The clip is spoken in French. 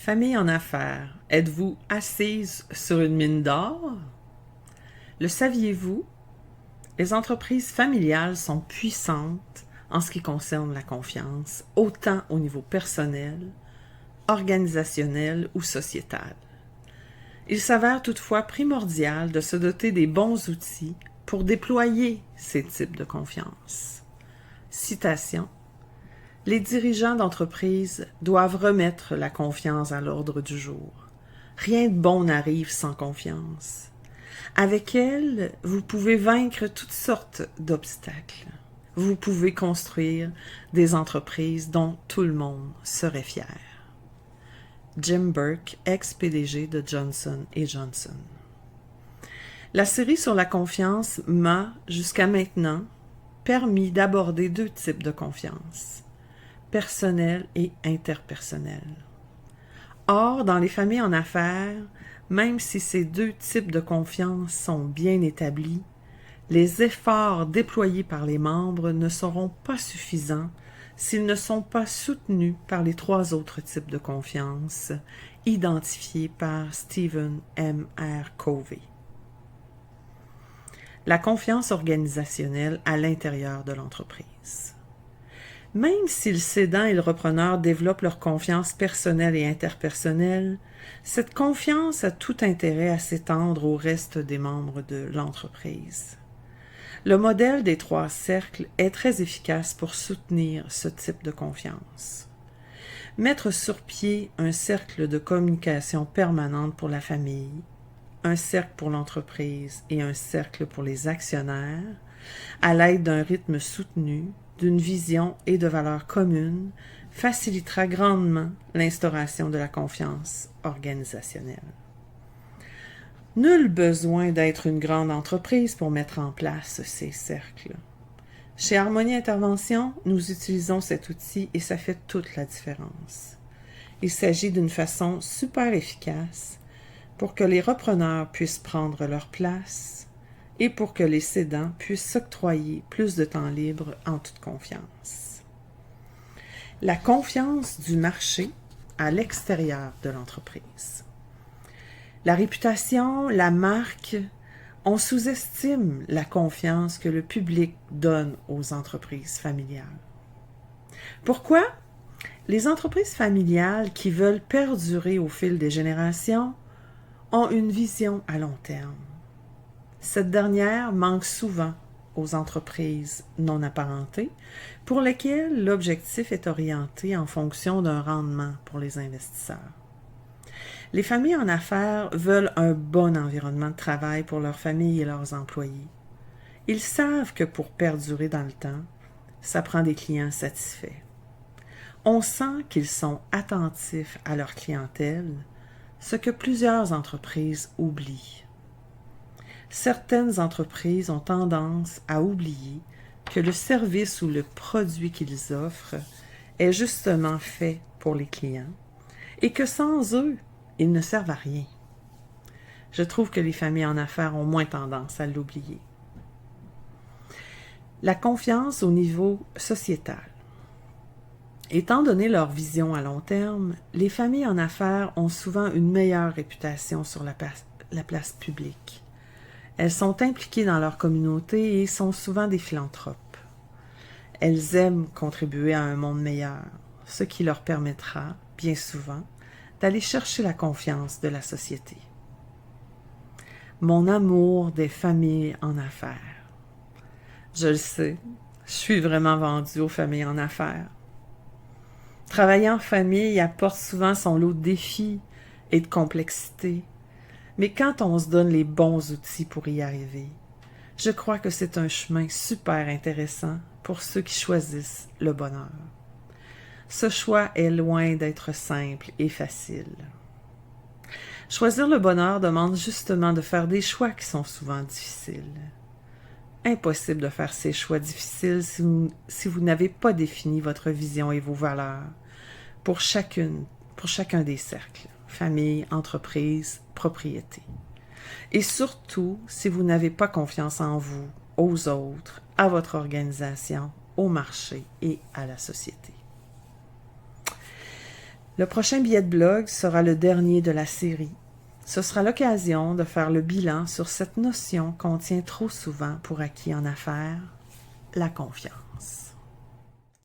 Famille en affaires, êtes-vous assise sur une mine d'or? Le saviez-vous? Les entreprises familiales sont puissantes en ce qui concerne la confiance, autant au niveau personnel, organisationnel ou sociétal. Il s'avère toutefois primordial de se doter des bons outils pour déployer ces types de confiance. Citation. Les dirigeants d'entreprise doivent remettre la confiance à l'ordre du jour. Rien de bon n'arrive sans confiance. Avec elle, vous pouvez vaincre toutes sortes d'obstacles. Vous pouvez construire des entreprises dont tout le monde serait fier. Jim Burke, ex-PDG de Johnson & Johnson. La série sur la confiance m'a, jusqu'à maintenant, permis d'aborder deux types de confiance, personnelle et interpersonnelle. Or, dans les familles en affaires, même si ces deux types de confiance sont bien établis, les efforts déployés par les membres ne seront pas suffisants s'ils ne sont pas soutenus par les trois autres types de confiance identifiés par Stephen M. R. Covey. La confiance organisationnelle à l'intérieur de l'entreprise. Même si le cédant et le repreneur développent leur confiance personnelle et interpersonnelle, cette confiance a tout intérêt à s'étendre au reste des membres de l'entreprise. Le modèle des trois cercles est très efficace pour soutenir ce type de confiance. Mettre sur pied un cercle de communication permanente pour la famille, un cercle pour l'entreprise et un cercle pour les actionnaires, à l'aide d'un rythme soutenu, d'une vision et de valeurs communes, facilitera grandement l'instauration de la confiance organisationnelle. Nul besoin d'être une grande entreprise pour mettre en place ces cercles. Chez Harmonie Intervention, nous utilisons cet outil et ça fait toute la différence. Il s'agit d'une façon super efficace pour que les repreneurs puissent prendre leur place et pour que les cédants puissent s'octroyer plus de temps libre en toute confiance. La confiance du marché à l'extérieur de l'entreprise. La réputation, la marque, on sous-estime la confiance que le public donne aux entreprises familiales. Pourquoi? Les entreprises familiales qui veulent perdurer au fil des générations ont une vision à long terme. Cette dernière manque souvent aux entreprises non apparentées pour lesquelles l'objectif est orienté en fonction d'un rendement pour les investisseurs. Les familles en affaires veulent un bon environnement de travail pour leurs familles et leurs employés. Ils savent que pour perdurer dans le temps, ça prend des clients satisfaits. On sent qu'ils sont attentifs à leur clientèle, ce que plusieurs entreprises oublient. Certaines entreprises ont tendance à oublier que le service ou le produit qu'ils offrent est justement fait pour les clients et que sans eux, ils ne servent à rien. Je trouve que les familles en affaires ont moins tendance à l'oublier. La confiance au niveau sociétal. Étant donné leur vision à long terme, les familles en affaires ont souvent une meilleure réputation sur la place publique. Elles sont impliquées dans leur communauté et sont souvent des philanthropes. Elles aiment contribuer à un monde meilleur, ce qui leur permettra, bien souvent, d'aller chercher la confiance de la société. Mon amour des familles en affaires. Je le sais, je suis vraiment vendue aux familles en affaires. Travailler en famille apporte souvent son lot de défis et de complexité, mais quand on se donne les bons outils pour y arriver, je crois que c'est un chemin super intéressant pour ceux qui choisissent le bonheur. Ce choix est loin d'être simple et facile. Choisir le bonheur demande justement de faire des choix qui sont souvent difficiles. Impossible de faire ces choix difficiles si vous n'avez pas défini votre vision et vos valeurs pour chacun des cercles, famille, entreprise, propriété. Et surtout, si vous n'avez pas confiance en vous, aux autres, à votre organisation, au marché et à la société. Le prochain billet de blog sera le dernier de la série. Ce sera l'occasion de faire le bilan sur cette notion qu'on tient trop souvent pour acquis en affaires, la confiance.